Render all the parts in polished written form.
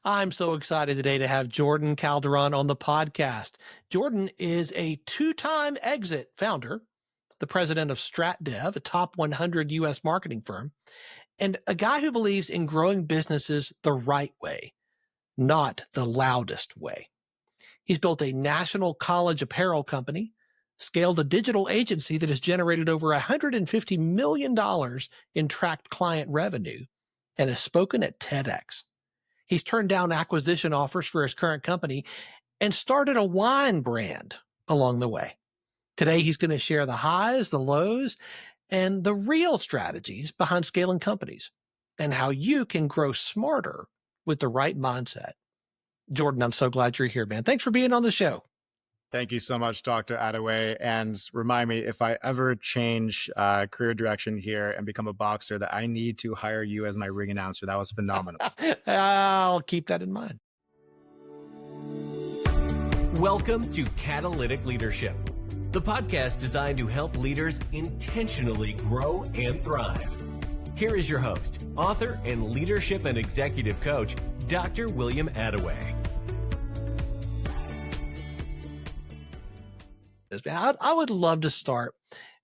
I'm so excited today to have Jordan Calderon on the podcast. Jordan is a two-time exit founder, the president of StratDev, a top 100 US marketing firm, and a guy who believes in growing businesses the right way, not the loudest way. He's built a national college apparel company, scaled a digital agency that has generated over $150 million in tracked client revenue, and has spoken at TEDx. He's turned down acquisition offers for his current company and started a wine brand along the way. Today, he's going to share the highs, the lows, and the real strategies behind scaling companies and how you can grow smarter with the right mindset. Jordan, I'm so glad you're here, man. Thanks for being on the show. Thank you so much, Dr. Attaway. And remind me, if I ever change career direction here and become a boxer, that I need to hire you as my ring announcer. That was phenomenal. I'll keep that in mind. Welcome to Catalytic Leadership, the podcast designed to help leaders intentionally grow and thrive. Here is your host, author, and leadership and executive coach, Dr. William Attaway. I would love to start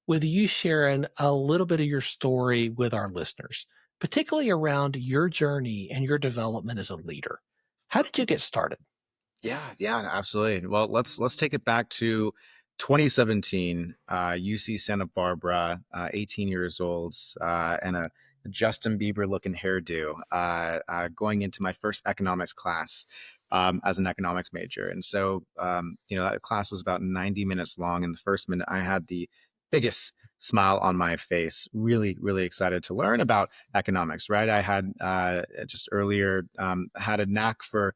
with you sharing a little bit of your story with our listeners, particularly around your journey and your development as a leader. How did you get started? Yeah, absolutely. Well, let's take it back to 2017, UC Santa Barbara, 18 years old, and a Justin Bieber looking hairdo, going into my first economics class as an economics major. And so, that class was about 90 minutes long. And the first minute I had the biggest smile on my face, really, really excited to learn about economics, right? I had just earlier had a knack for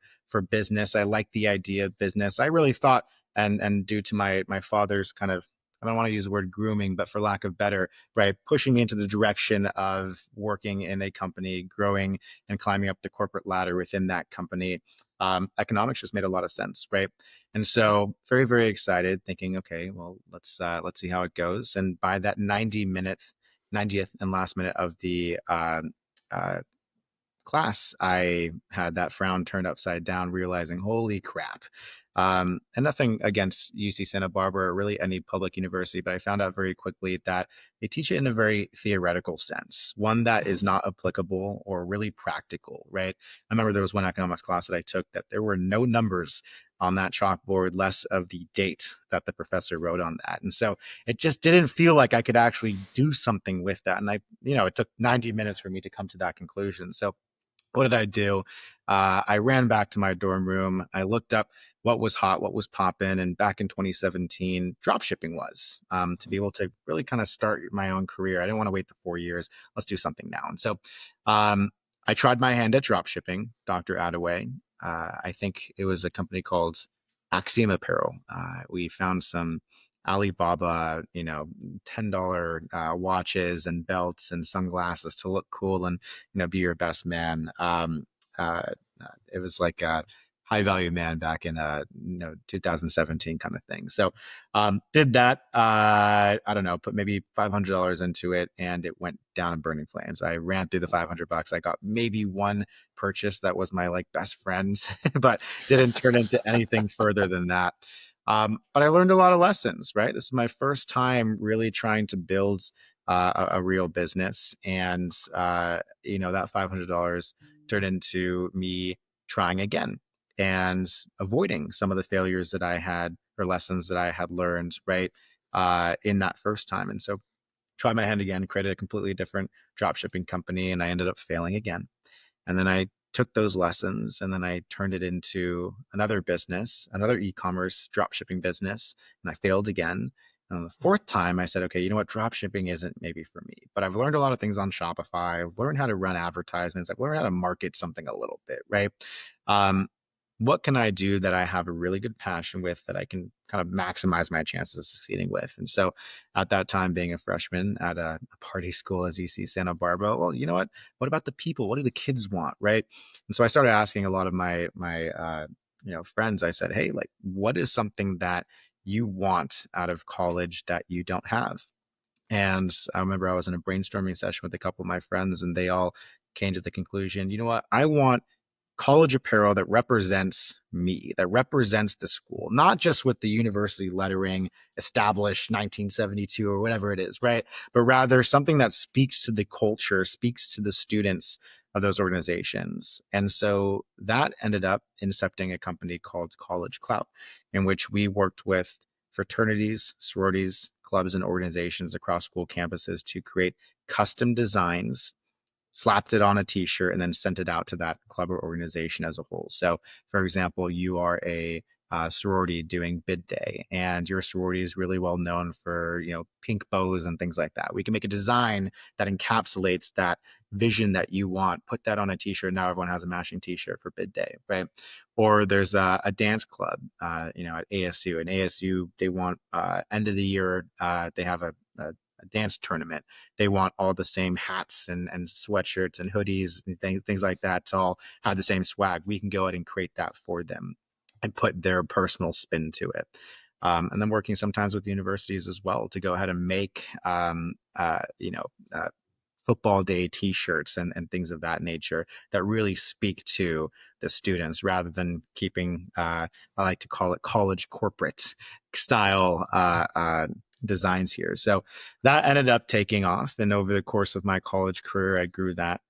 business. I liked the idea of business. I really thought, and due to my father's kind of, I don't want to use the word grooming, but for lack of better, right, pushing me into the direction of working in a company, growing and climbing up the corporate ladder within that company, economics just made a lot of sense, right? And so very, very excited, thinking, okay, well, let's see how it goes. And by that 90th and last minute of the class, I had that frown turned upside down, realizing, holy crap. And nothing against UC Santa Barbara or really any public university, but I found out very quickly that they teach it in a very theoretical sense, one that is not applicable or really practical, right? I remember there was one economics class that I took that there were no numbers on that chalkboard, less of the date that the professor wrote on that. And so it just didn't feel like I could actually do something with that. And it took 90 minutes for me to come to that conclusion. So what did I do? I ran back to my dorm room. I looked up what was hot, what was popping. And back in 2017, dropshipping was to be able to really kind of start my own career. I didn't want to wait the 4 years. Let's do something now. And so I tried my hand at dropshipping, Dr. Attaway. I think it was a company called Axiom Apparel. We found some Alibaba, $10 watches and belts and sunglasses to look cool and, be your best man. It was like a high value man back in 2017 kind of thing. So did that. I don't know, put maybe $500 into it, and it went down in burning flames. I ran through the $500. I got maybe one purchase that was my best friend's, but didn't turn into anything further than that. But I learned a lot of lessons, right? This is my first time really trying to build a real business. And, that $500 turned into me trying again and avoiding some of the failures that I had or lessons that I had learned, right, in that first time. And so tried my hand again, created a completely different dropshipping company, and I ended up failing again. And then I took those lessons and then I turned it into another business, another e-commerce dropshipping business, and I failed again. And the fourth time I said, okay, you know what? Dropshipping isn't maybe for me, but I've learned a lot of things on Shopify. I've learned how to run advertisements. I've learned how to market something a little bit, right? What can I do that I have a really good passion with that I can kind of maximize my chances of succeeding with? And so at that time, being a freshman at a party school as UC Santa Barbara, well, you know what? What about the people? What do the kids want, right? And so I started asking a lot of my friends. I said, hey, what is something that you want out of college that you don't have? And I remember I was in a brainstorming session with a couple of my friends, and they all came to the conclusion, you know what? I want college apparel that represents me, that represents the school, not just with the university lettering established 1972 or whatever it is, right? But rather something that speaks to the culture, speaks to the students of those organizations. And so that ended up incepting a company called College Clout, in which we worked with fraternities, sororities, clubs, and organizations across school campuses to create custom designs, slapped it on a t-shirt, and then sent it out to that club or organization as a whole. So for example, you are a sorority doing bid day, and your sorority is really well known for, pink bows and things like that. We can make a design that encapsulates that vision that you want, put that on a t-shirt. Now everyone has a matching t-shirt for bid day, right? Or there's a dance club, at ASU, and ASU, they want end of the year, they have a dance tournament. They want all the same hats and sweatshirts and hoodies and things like that to all have the same swag. We can go ahead and create that for them and put their personal spin to it. And then working sometimes with universities as well to go ahead and make, football day t-shirts and things of that nature that really speak to the students, rather than keeping, I like to call it college corporate style designs here. So that ended up taking off. And over the course of my college career, I grew that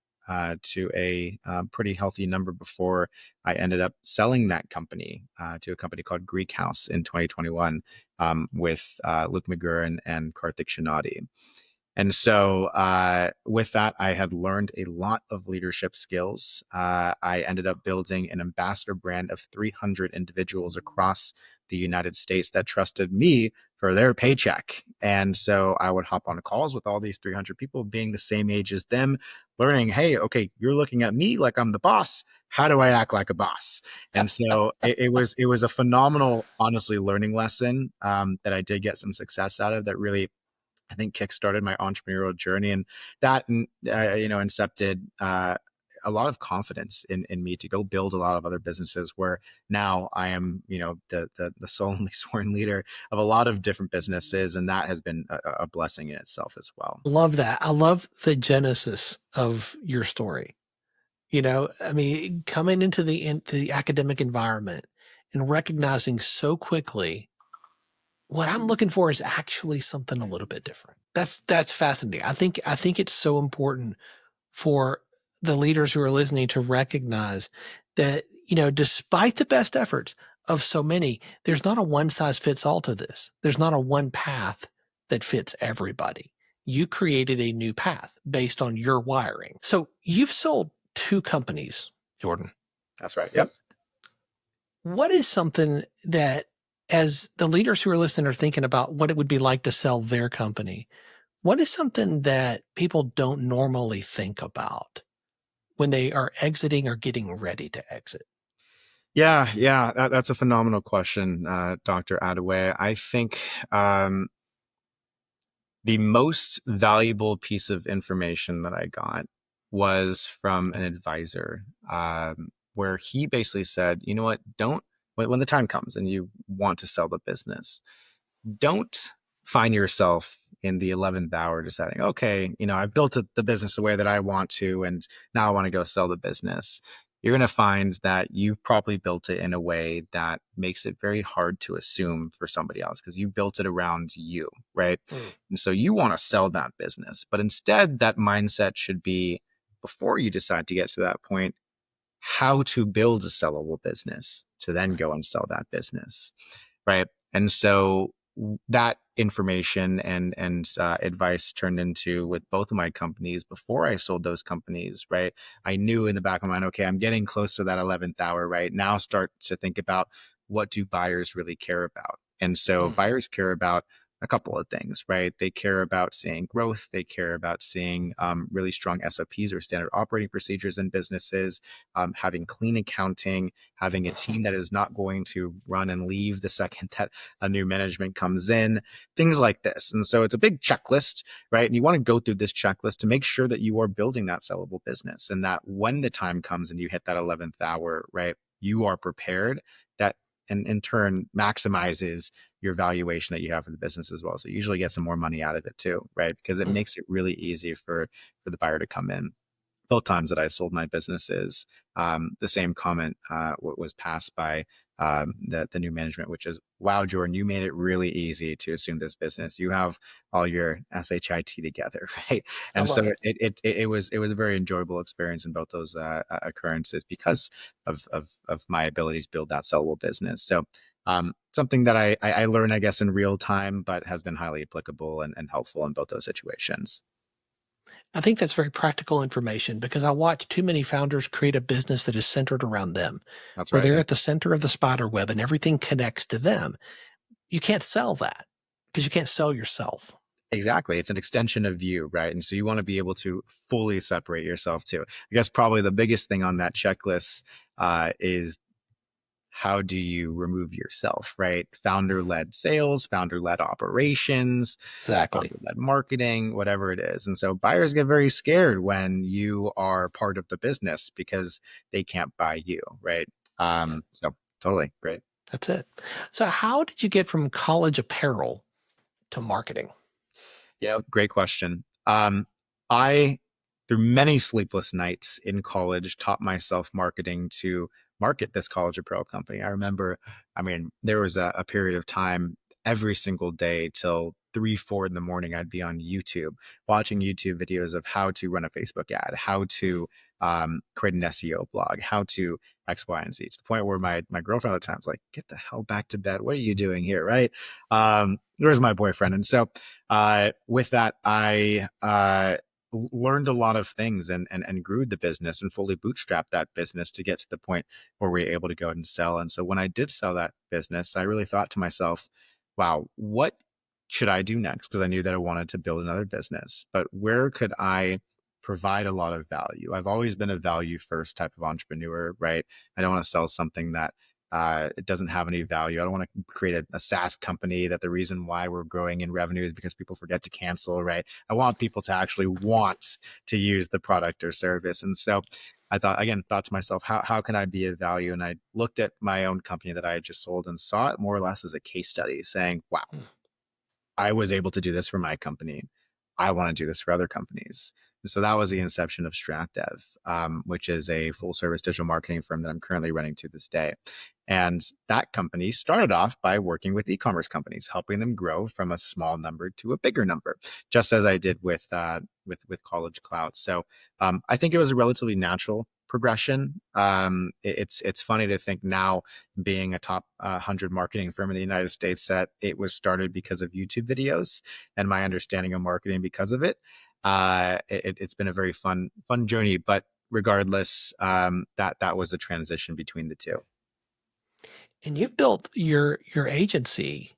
to a pretty healthy number before I ended up selling that company to a company called Greek House in 2021 with Luke McGurran and Karthik Shinadi. And so with that, I had learned a lot of leadership skills. I ended up building an ambassador brand of 300 individuals across the United States that trusted me for their paycheck. And so I would hop on calls with all these 300 people, being the same age as them, learning, hey, okay, you're looking at me like I'm the boss. How do I act like a boss? And so it was a phenomenal, honestly, learning lesson that I did get some success out of, that really, I think, kickstarted my entrepreneurial journey, and that incepted a lot of confidence in me to go build a lot of other businesses, where now I am, the sole only sworn leader of a lot of different businesses, and that has been a blessing in itself as well. Love that. I love the genesis of your story. Coming into the academic environment and recognizing so quickly, what I'm looking for is actually something a little bit different. That's fascinating. I think it's so important for the leaders who are listening to recognize that, despite the best efforts of so many, there's not a one size fits all to this. There's not a one path that fits everybody. You created a new path based on your wiring. So you've sold 2 companies, Jordan. That's right. Yep. What is something that, as the leaders who are listening are thinking about what it would be like to sell their company, what is something that people don't normally think about when they are exiting or getting ready to exit? Yeah, that's a phenomenal question, Dr. Attaway. I think the most valuable piece of information that I got was from an advisor, where he basically said, you know what, when the time comes and you want to sell the business, don't find yourself in the 11th hour deciding, okay, I've built the business the way that I want to, and now I want to go sell the business. You're going to find that you've probably built it in a way that makes it very hard to assume for somebody else, because you built it around you, right? And so you want to sell that business, but instead that mindset should be, before you decide to get to that point, how to build a sellable business to then go and sell that business, right? And so that information and advice turned into, with both of my companies, before I sold those companies, right? I knew in the back of my mind, okay, I'm getting close to that 11th hour, right? Now start to think about, what do buyers really care about? And so buyers care about a couple of things, right? They care about seeing growth. They care about seeing really strong SOPs, or standard operating procedures in businesses, having clean accounting, having a team that is not going to run and leave the second that a new management comes in, things like this. And so it's a big checklist, right? And you want to go through this checklist to make sure that you are building that sellable business, and that when the time comes and you hit that 11th hour, right, you are prepared. That, and in turn, maximizes your valuation that you have for the business as well. So you usually get some more money out of it too, right? Because it makes it really easy for the buyer to come in. both times that I sold my businesses, the same comment was passed by the new management, which is, wow, Jordan, you made it really easy to assume this business. You have all your SHIT together, right? I And so love it. it was a very enjoyable experience in both those occurrences because of my ability to build that sellable business. So something that I learned, I guess, in real time, but has been highly applicable and helpful in both those situations. I think that's very practical information because I watch too many founders create a business that is centered around them, That's where right. they're Yeah. at the center of the spider web and everything connects to them. You can't sell that because you can't sell yourself. Exactly. It's an extension of you, right? And so you want to be able to fully separate yourself too. I guess probably the biggest thing on that checklist is how do you remove yourself, right? Founder-led sales, founder-led operations, Exactly. founder-led marketing, whatever it is. And so buyers get very scared when you are part of the business because they can't buy you, right? So totally great. That's it. So how did you get from college apparel to marketing? Yeah, great question. I, through many sleepless nights in college, taught myself marketing to market this college apparel company. I remember, I mean, there was a period of time every single day till 3, 4 in the morning, I'd be on YouTube watching YouTube videos of how to run a Facebook ad, how to create an SEO blog, how to X, Y, and Z. To the point where my girlfriend at the time was like, "Get the hell back to bed. What are you doing here?" Right? Where's my boyfriend? And so with that, I learned a lot of things and grew the business and fully bootstrapped that business to get to the point where we were able to go and sell. And so when I did sell that business, I really thought to myself, wow, what should I do next? Because I knew that I wanted to build another business, but where could I provide a lot of value? I've always been a value first type of entrepreneur, right? I don't want to sell something that it doesn't have any value. I don't want to create a SaaS company that the reason why we're growing in revenue is because people forget to cancel, right? I want people to actually want to use the product or service. And so I thought to myself, how can I be of value? And I looked at my own company that I had just sold and saw it more or less as a case study saying, wow, I was able to do this for my company. I want to do this for other companies. And so that was the inception of StratDev, which is a full service digital marketing firm that I'm currently running to this day. And that company started off by working with e-commerce companies, helping them grow from a small number to a bigger number, just as I did with College Cloud. So I think it was a relatively natural progression. It's funny to think now, being a top 100 marketing firm in the United States, that it was started because of YouTube videos and my understanding of marketing because of it. It's been a very fun journey, but regardless, that was the transition between the two. And you've built your agency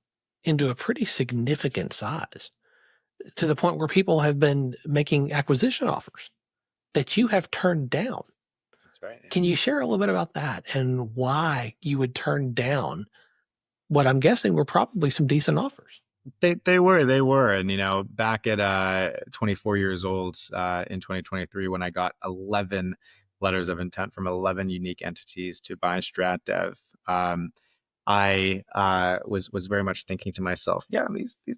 into a pretty significant size to the point where people have been making acquisition offers that you have turned down. That's right. Yeah. Can you share a little bit about that and why you would turn down what I'm guessing were probably some decent offers? They were. And, back at 24 years old in 2023, when I got 11 letters of intent from 11 unique entities to buy StratDev, I was very much thinking to myself, yeah,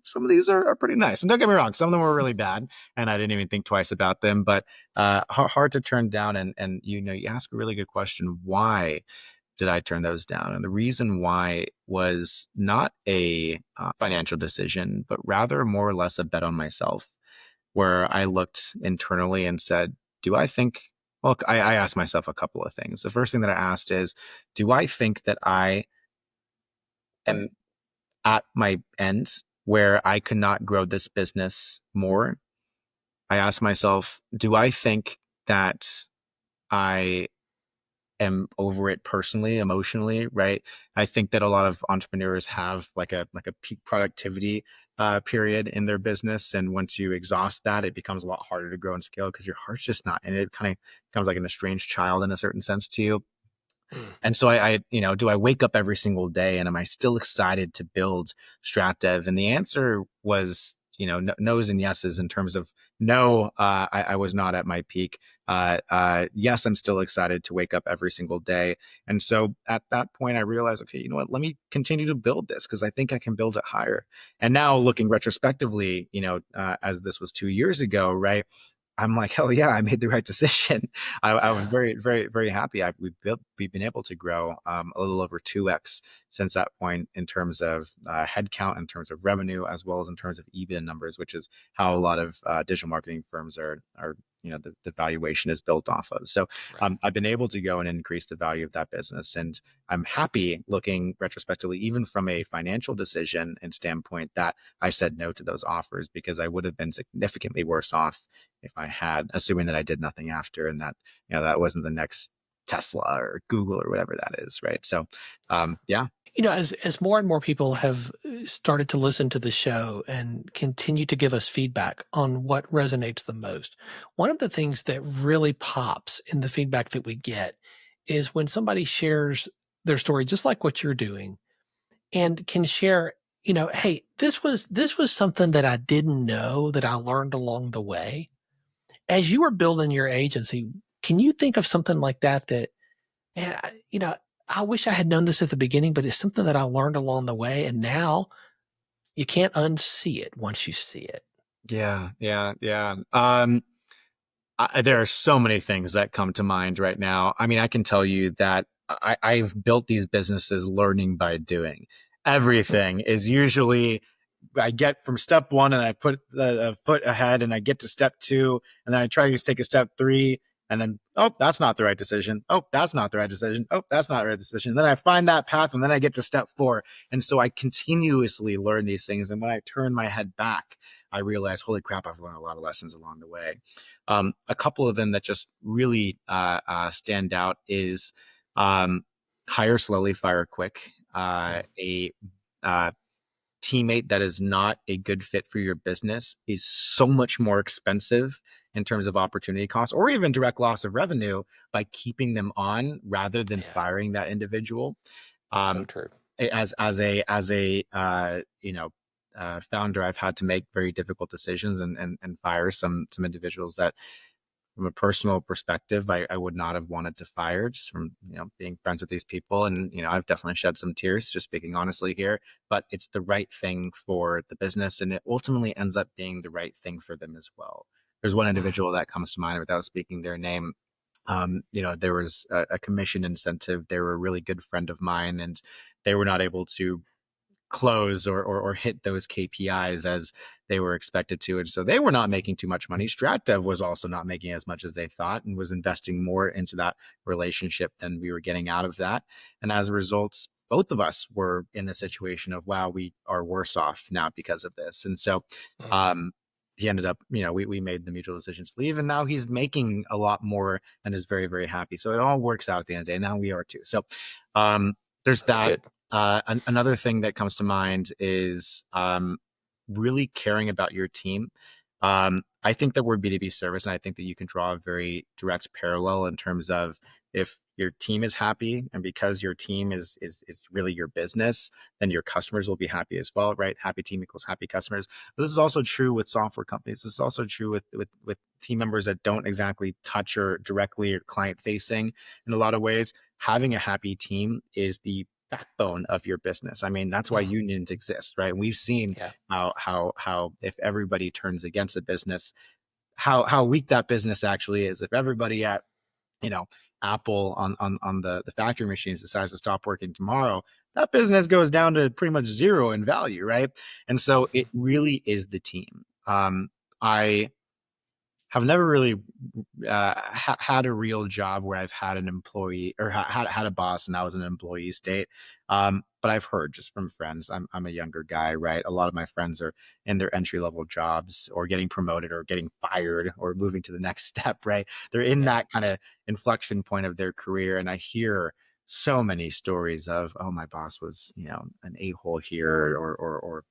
some of these are pretty nice. And don't get me wrong, some of them were really bad, and I didn't even think twice about them. But hard to turn down. And you ask a really good question: why did I turn those down? And the reason why was not a financial decision, but rather more or less a bet on myself, where I looked internally and said, do I think? Well, I asked myself a couple of things. The first thing that I asked is, do I think that I am at my end where I could not grow this business more? I asked myself, do I think that I am over it personally, emotionally, right? I think that a lot of entrepreneurs have like a peak productivity period in their business. And once you exhaust that, it becomes a lot harder to grow and scale because your heart's just not in it. It kind of becomes like an estranged child in a certain sense to you. And so do I wake up every single day and am I still excited to build StratDev? And the answer was, no's and yeses. In terms of no, I was not at my peak. Yes, I'm still excited to wake up every single day. And so at that point, I realized, okay, you know what? Let me continue to build this because I think I can build it higher. And now looking retrospectively, as this was 2 years ago, right? I'm like, hell yeah, I made the right decision. I was Yeah. very, very, very happy. We've been able to grow a little over 2x since that point in terms of headcount, in terms of revenue, as well as in terms of EBITDA numbers, which is how a lot of digital marketing firms are the valuation is built off of. So Right. I've been able to go and increase the value of that business, and I'm happy looking retrospectively, even from a financial decision and standpoint, that I said no to those offers, because I would have been significantly worse off if I had, assuming that I did nothing after, and that that wasn't the next Tesla or Google or whatever that is, right? So, yeah. As more and more people have started to listen to the show and continue to give us feedback on what resonates the most, one of the things that really pops in the feedback that we get is when somebody shares their story, just like what you're doing, and can share, hey, this was something that I didn't know that I learned along the way. As you were building your agency, can you think of something like that man, I wish I had known this at the beginning, but it's something that I learned along the way. And now you can't unsee it once you see it. Yeah, yeah, yeah. There are so many things that come to mind right now. I mean, I can tell you that I've built these businesses learning by doing. Everything is usually, I get from step one and I put a foot ahead and I get to step two, and then I try to take a step three, and then, oh, that's not the right decision. Oh, that's not the right decision. Oh, that's not the right decision. Then I find that path, and then I get to step four. And so I continuously learn these things. And when I turn my head back, I realize, holy crap, I've learned a lot of lessons along the way. A couple of them that just really stand out is hire slowly, fire quick. A teammate that is not a good fit for your business is so much more expensive in terms of opportunity costs, or even direct loss of revenue, by keeping them on rather than firing that individual. So true. As a founder, I've had to make very difficult decisions and fire some individuals that, from a personal perspective, I would not have wanted to fire, just from being friends with these people. And I've definitely shed some tears, just speaking honestly here, but it's the right thing for the business, and it ultimately ends up being the right thing for them as well. There's one individual that comes to mind without speaking their name. There was a commission incentive. They were a really good friend of mine, and they were not able to close or hit those KPIs as they were expected to. And so they were not making too much money. StratDev was also not making as much as they thought, and was investing more into that relationship than we were getting out of that. And as a result, both of us were in the situation of, wow, we are worse off now because of this. And so he ended up, we made the mutual decision to leave, and now he's making a lot more and is very, very happy. So it all works out at the end of the day. Now we are too. So there's That's that. good. Another thing that comes to mind is really caring about your team. I think that we're B2B service, and I think that you can draw a very direct parallel in terms of, if your team is happy, and because your team is really your business, then your customers will be happy as well, right? Happy team equals happy customers. But this is also true with software companies. This is also true with team members that don't exactly touch or directly or client facing. In a lot of ways, having a happy team is the backbone of your business. I mean, that's why unions exist, right? We've seen how if everybody turns against a business, how weak that business actually is. If everybody at Apple on the factory machines decides to stop working tomorrow, that business goes down to pretty much zero in value, right? And so it really is the team. I have never really had a real job where I've had an employee, or had a boss and I was an employee state. But I've heard just from friends, I'm a younger guy, right? A lot of my friends are in their entry level jobs, or getting promoted, or getting fired, or moving to the next step, right? They're in that kind of inflection point of their career. And I hear so many stories of, oh, my boss was, an a-hole here, or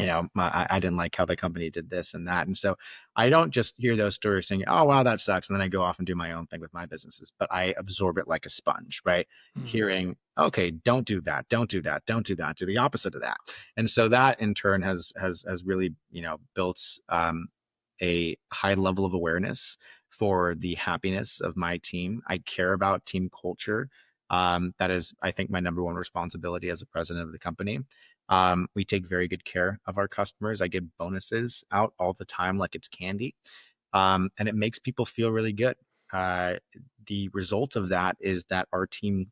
I didn't like how the company did this and that. And so I don't just hear those stories saying, oh, wow, that sucks, and then I go off and do my own thing with my businesses, but I absorb it like a sponge, right? Hearing, okay, don't do that, don't do that, don't do that, do the opposite of that. And so that in turn has really, built a high level of awareness for the happiness of my team. I care about team culture. That is, I think, my number one responsibility as a president of the company. We take very good care of our customers. I give bonuses out all the time like it's candy. and it makes people feel really good. The result of that is that our team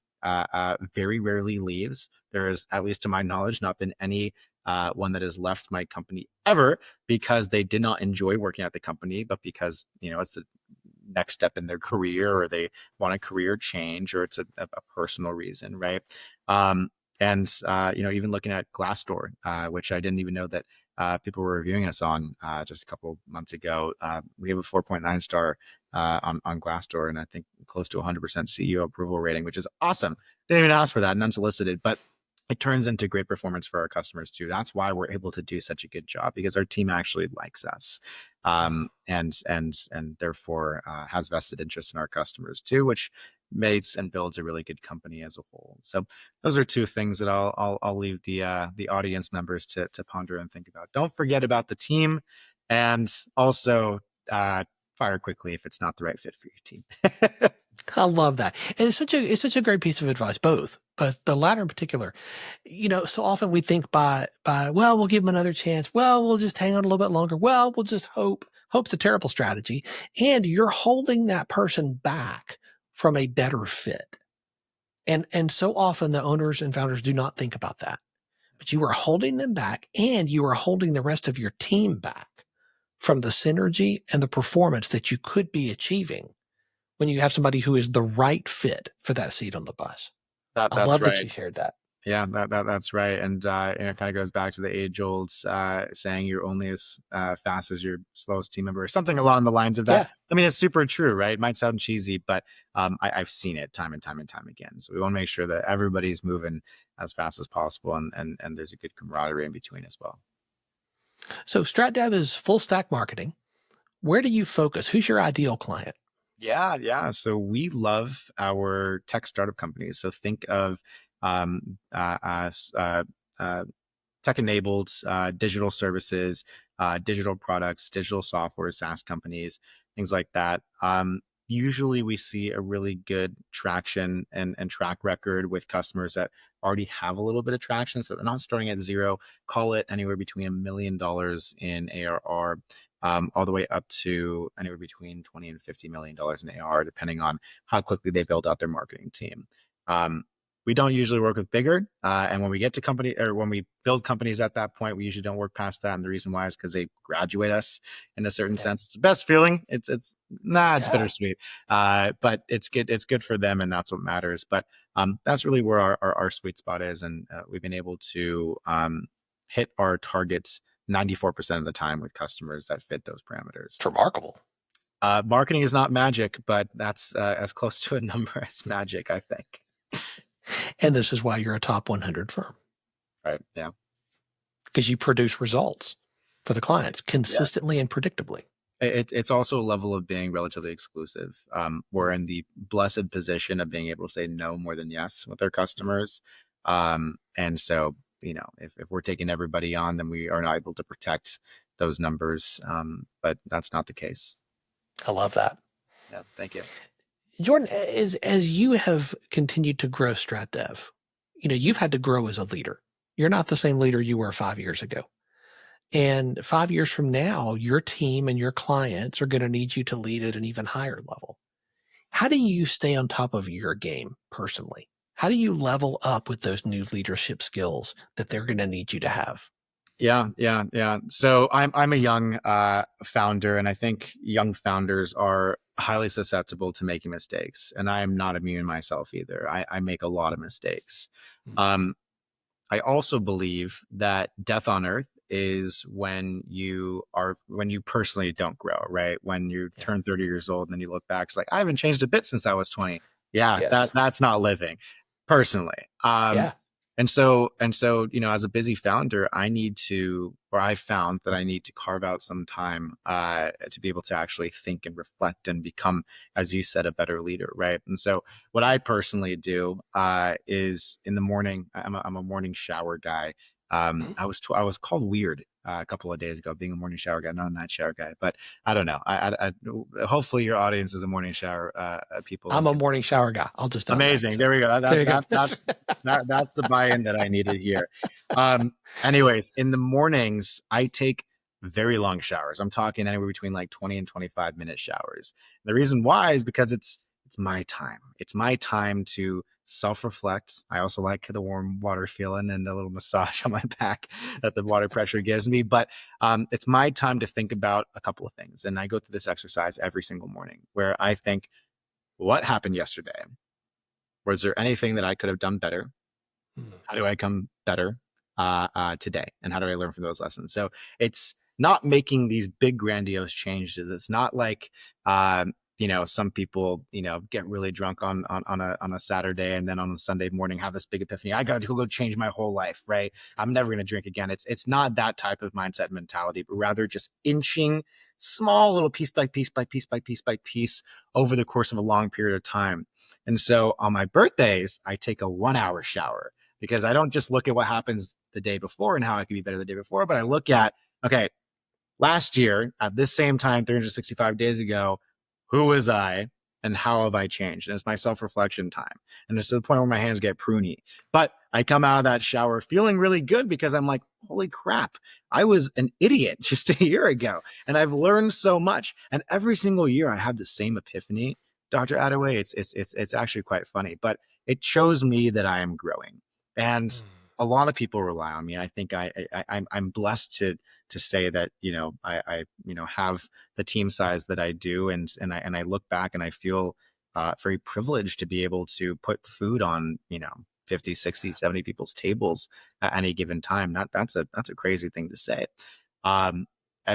very rarely leaves. There is, at least to my knowledge, not been any one that has left my company ever because they did not enjoy working at the company, but because, it's a next step in their career, or they want a career change, or it's a personal reason, right? And even looking at Glassdoor, which I didn't even know that people were reviewing us on just a couple months ago. We have a 4.9 star on Glassdoor, and I think close to 100% CEO approval rating, which is awesome. Didn't even ask for that, and unsolicited, but it turns into great performance for our customers too. That's why we're able to do such a good job, because our team actually likes us, and therefore has vested interest in our customers too, which makes and builds a really good company as a whole. So those are two things that I'll leave the audience members to ponder and think about. Don't forget about the team, and also fire quickly if it's not the right fit for your team. I love that. And it's such a great piece of advice, both, but the latter in particular. So often we think by, well, we'll give them another chance. Well, we'll just hang on a little bit longer. Well, we'll just hope. Hope's a terrible strategy. And you're holding that person back from a better fit. And so often the owners and founders do not think about that, but you are holding them back, and you are holding the rest of your team back from the synergy and the performance that you could be achieving when you have somebody who is the right fit for that seat on the bus. I love right. that you shared that. Yeah, that's right. And it kind of goes back to the age-old saying, you're only as fast as your slowest team member, or something along the lines of that. Yeah. I mean, it's super true, right? It might sound cheesy, but I've seen it time and time and time again. So we want to make sure that everybody's moving as fast as possible, and there's a good camaraderie in between as well. So StratDev is full stack marketing. Where do you focus? Who's your ideal client? Yeah. So we love our tech startup companies. So think of tech-enabled digital services, digital products, digital software, SaaS companies, things like that. Usually we see a really good traction and track record with customers that already have a little bit of traction. So they're not starting at zero. Call it anywhere between $1 million in ARR, all the way up to anywhere between $20 and $50 million in ARR, depending on how quickly they build out their marketing team. We don't usually work with bigger. And when we get to when we build companies at that point, we usually don't work past that. And the reason why is because they graduate us in a certain sense. It's the best feeling. It's bittersweet. But it's good. It's good for them, and that's what matters. But that's really where our sweet spot is. And we've been able to hit our targets 94% of the time with customers that fit those parameters. It's remarkable. Marketing is not magic, but that's as close to a number as magic, I think. And this is why you're a top 100 firm. Right. Yeah. Because you produce results for the clients consistently and predictably. It's also a level of being relatively exclusive. We're in the blessed position of being able to say no more than yes with our customers. And so, if we're taking everybody on, then we are not able to protect those numbers. But that's not the case. I love that. Yeah. Thank you. Jordan, as you have continued to grow StratDev, you've had to grow as a leader. You're not the same leader you were 5 years ago. And 5 years from now, your team and your clients are going to need you to lead at an even higher level. How do you stay on top of your game personally? How do you level up with those new leadership skills that they're going to need you to have? Yeah. So I'm a young founder, and I think young founders are highly susceptible to making mistakes, and I am not immune myself either. I make a lot of mistakes. I also believe that death on earth is when you personally don't grow, right? When you turn 30 years old and then you look back, it's like, I haven't changed a bit since I was 20. Yeah, that's not living personally. And so, as a busy founder, I found that I need to carve out some time to be able to actually think and reflect and become, as you said, a better leader, right? And so what I personally do is in the morning, I'm a morning shower guy. I was called weird a couple of days ago, being a morning shower guy, not a night shower guy, but I don't know. I hopefully your audience is a morning shower people. I'm a morning shower guy. I'll just amazing. There we go. That's the buy-in that I needed here. Anyways, in the mornings, I take very long showers. I'm talking anywhere between like 20 and 25-minute showers. The reason why is because it's my time. It's my time to self-reflect. I also like the warm water feeling and the little massage on my back that the water pressure gives me. But it's my time to think about a couple of things. And I go through this exercise every single morning where I think, what happened yesterday? Was there anything that I could have done better? How do I come better today? And how do I learn from those lessons? So it's not making these big grandiose changes. It's not like some people get really drunk on a Saturday and then on a Sunday morning have this big epiphany. I got to go change my whole life, right? I'm never going to drink again. It's not that type of mindset mentality, but rather just inching small little piece by piece by piece by piece by piece over the course of a long period of time. And so on my birthdays, I take a 1-hour shower because I don't just look at what happens the day before and how I can be better the day before, but I look at, okay, last year at this same time, 365 days ago, who was I and how have I changed? And it's my self-reflection time. And it's to the point where my hands get pruny. But I come out of that shower feeling really good because I'm like, holy crap, I was an idiot just a year ago. And I've learned so much. And every single year I have the same epiphany, Dr. Attaway. It's actually quite funny, but it shows me that I am growing. And a lot of people rely on me. I think I'm blessed to say that I have the team size that I do, and I look back and I feel very privileged to be able to put food on 50, 60, 70 people's tables at any given time. That's a crazy thing to say.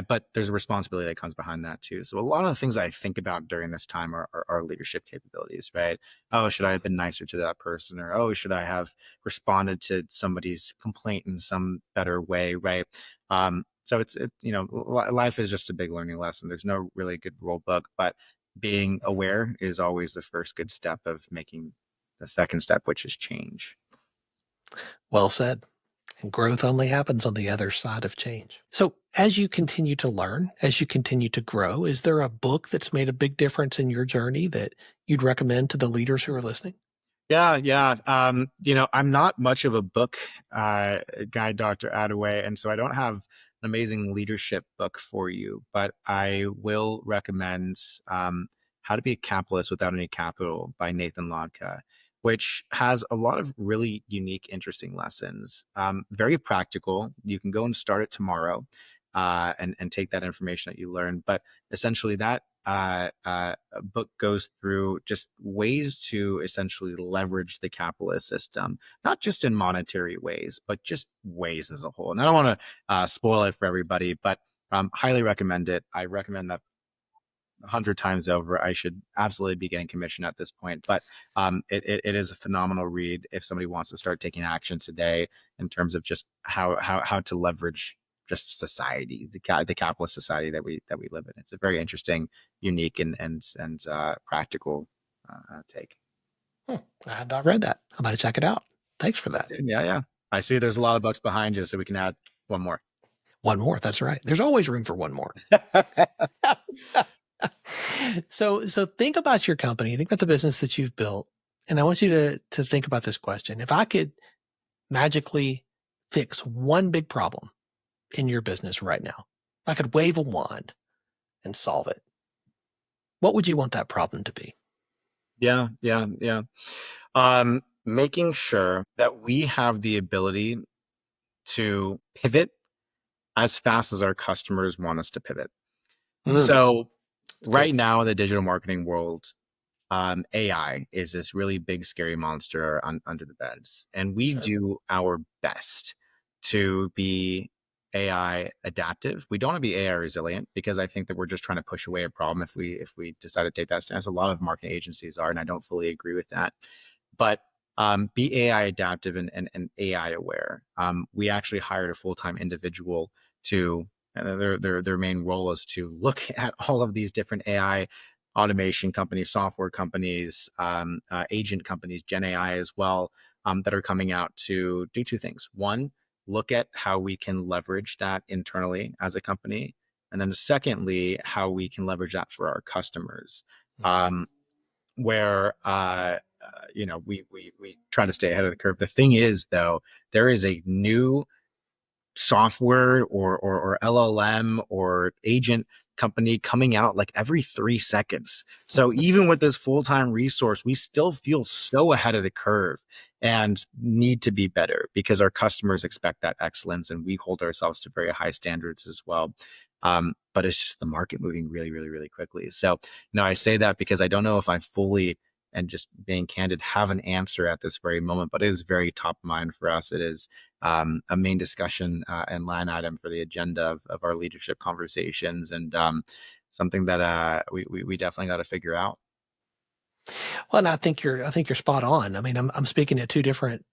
But there's a responsibility that comes behind that too. So a lot of the things I think about during this time are leadership capabilities, right? Oh, should I have been nicer to that person? Or, oh, should I have responded to somebody's complaint in some better way, right? So it's life is just a big learning lesson. There's no really good rule book, but being aware is always the first good step of making the second step, which is change. Well said. And growth only happens on the other side of change. So as you continue to learn, as you continue to grow, is there a book that's made a big difference in your journey that you'd recommend to the leaders who are listening? Yeah. I'm not much of a book guy, Dr. Attaway, and so I don't have an amazing leadership book for you, but I will recommend How to Be a Capitalist Without Any Capital by Nathan Lodka, which has a lot of really unique, interesting lessons. Very practical. You can go and start it tomorrow and take that information that you learn. But essentially that book goes through just ways to essentially leverage the capitalist system, not just in monetary ways, but just ways as a whole. And I don't want to spoil it for everybody, but highly recommend it. I recommend that 100 times over. I should absolutely be getting commission at this point, but it is a phenomenal read if somebody wants to start taking action today in terms of just how to leverage just society, the capitalist society that we live in. It's a very interesting, unique, and practical take. I have not read that. I'm going to check it out. Thanks for that. Yeah. I see there's a lot of books behind you, so we can add one more. One more. That's right. There's always room for one more. So think about your company, think about the business that you've built. And I want you to think about this question. If I could magically fix one big problem in your business right now, I could wave a wand and solve it, what would you want that problem to be? Yeah. Making sure that we have the ability to pivot as fast as our customers want us to pivot. So right now in the digital marketing world, AI is this really big, scary monster under the beds. And we do our best to be AI adaptive. We don't want to be AI resilient because I think that we're just trying to push away a problem if we decide to take that stance. A lot of marketing agencies are, and I don't fully agree with that. But be AI adaptive and AI aware. We actually hired a full-time individual to their main role is to look at all of these different AI automation companies, software companies, agent companies, Gen AI as well, that are coming out to do two things. One, look at how we can leverage that internally as a company. And then secondly, how we can leverage that for our customers, where we try to stay ahead of the curve. The thing is, though, there is a new software or LLM or agent company coming out like every 3 seconds. So even with this full-time resource, we still feel so ahead of the curve and need to be better because our customers expect that excellence and we hold ourselves to very high standards as well. But it's just the market moving really, really, really quickly. So, I say that because I don't know if I fully, and just being candid, have an answer at this very moment, but it is very top of mind for us. It is a main discussion and line item for the agenda of our leadership conversations, and something that we definitely got to figure out. Well, and I think you're spot on. I mean, I'm speaking at 2 different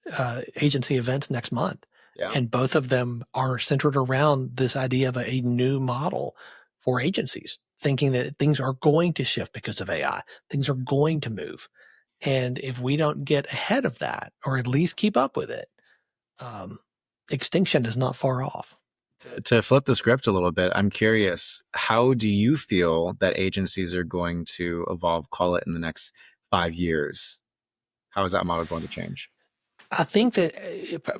agency events next month, Yeah. and both of them are centered around this idea of a new model for agencies, thinking that things are going to shift because of AI. Things are going to move. And if we don't get ahead of that, or at least keep up with it, extinction is not far off. To flip the script a little bit, I'm curious, how do you feel that agencies are going to evolve, call it, in the next 5 years? How is that model going to change? I think that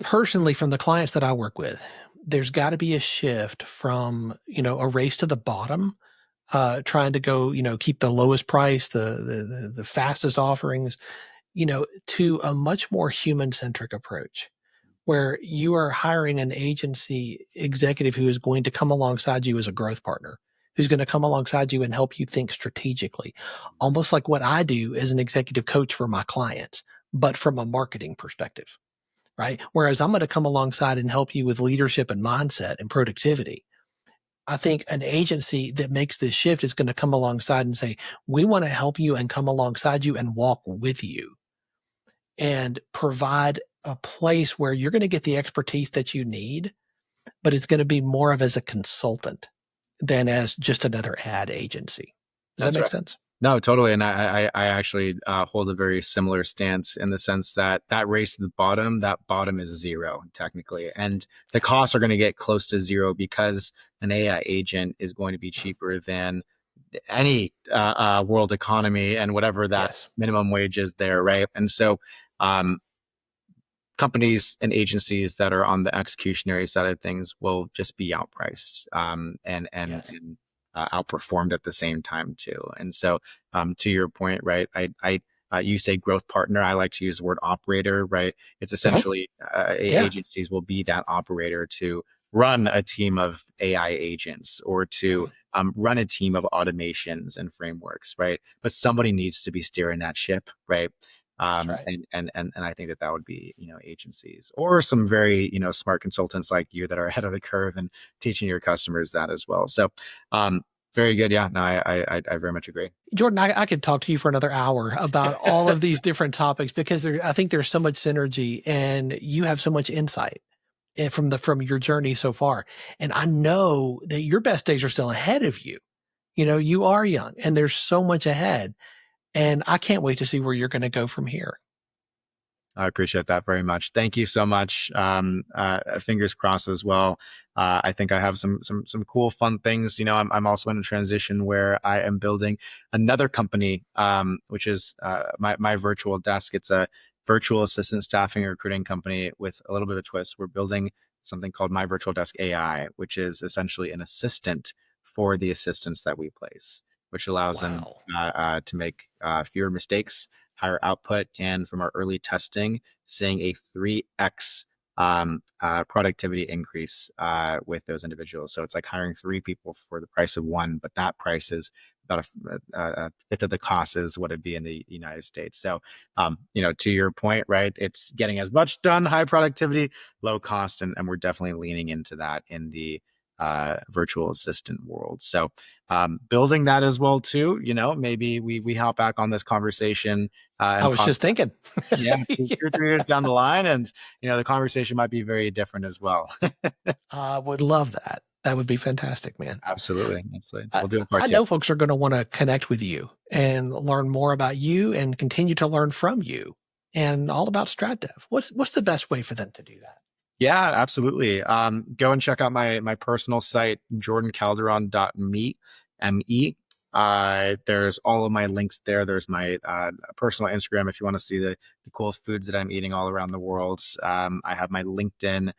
personally, from the clients that I work with, there's got to be a shift from, a race to the bottom, trying to go, keep the lowest price, the fastest offerings, to a much more human-centric approach, where you are hiring an agency executive who is going to come alongside you as a growth partner, who's going to come alongside you and help you think strategically, almost like what I do as an executive coach for my clients, but from a marketing perspective, right? Whereas I'm going to come alongside and help you with leadership and mindset and productivity. I think an agency that makes this shift is going to come alongside and say, we want to help you and come alongside you and walk with you and provide a place where you're going to get the expertise that you need, but it's going to be more of as a consultant than as just another ad agency. Does that make sense? No, totally. And I actually hold a very similar stance in the sense that race to the bottom, that bottom is zero technically. And the costs are going to get close to zero because an AI agent is going to be cheaper than any world economy and whatever that minimum wage is there, right? And so companies and agencies that are on the executionary side of things will just be outpriced and outperformed at the same time too. And so to your point, right, you say growth partner, I like to use the word operator, right? It's essentially agencies will be that operator to run a team of AI agents or to run a team of automations and frameworks, right? But somebody needs to be steering that ship, right? And I think that would be, agencies or some very, smart consultants like you that are ahead of the curve and teaching your customers that as well. So, very good. Yeah, no, I very much agree. Jordan, I could talk to you for another hour about all of these different topics because I think there's so much synergy and you have so much insight from your journey so far. And I know that your best days are still ahead of you. You are young and there's so much ahead. And I can't wait to see where you're going to go from here. I appreciate that very much. Thank you so much. Fingers crossed as well. I think I have some cool, fun things. I'm also in a transition where I am building another company, which is my virtual desk. It's a virtual assistant staffing and recruiting company with a little bit of a twist. We're building something called My Virtual Desk AI, which is essentially an assistant for the assistants that we place, which allows them to make fewer mistakes, higher output, and from our early testing, seeing a 3x productivity increase with those individuals. So it's like hiring 3 people for the price of 1, but that price is about a fifth of the cost is what it'd be in the United States. So, to your point, right, it's getting as much done, high productivity, low cost, and we're definitely leaning into that in the virtual assistant world. So building that as well too, maybe we hop back on this conversation. I was just thinking, 2 or 3 years down the line, and the conversation might be very different as well. I would love that. That would be fantastic, man. Absolutely. We'll do a part 2. I know folks are going to want to connect with you and learn more about you and continue to learn from you and all about StratDev. What's the best way for them to do that? Yeah, absolutely. Go and check out my personal site, jordancalderon.me. There's all of my links there. There's my personal Instagram if you want to see the cool foods that I'm eating all around the world. I have my LinkedIn.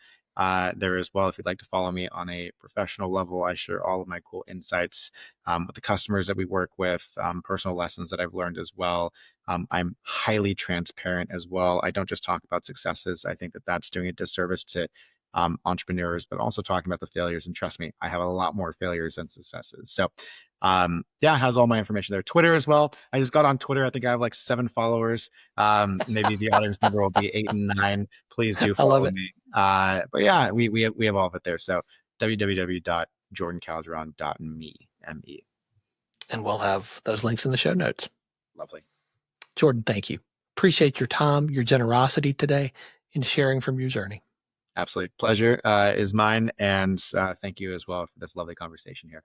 there as well. If you'd like to follow me on a professional level, I share all of my cool insights with the customers that we work with, personal lessons that I've learned as well. I'm highly transparent as well. I don't just talk about successes. I think that that's doing a disservice to entrepreneurs, but also talking about the failures. And trust me, I have a lot more failures than successes. So yeah, it has all my information there. Twitter as well. I just got on Twitter. I think I have like 7 followers. Maybe the audience number will be 8 and 9. Please do I love follow it. me. But yeah, we have all of it there. So www.jordancalderon.me. M-E. And we'll have those links in the show notes. Lovely. Jordan, thank you. Appreciate your time, your generosity today in sharing from your journey. Absolutely. Pleasure is mine. And thank you as well for this lovely conversation here.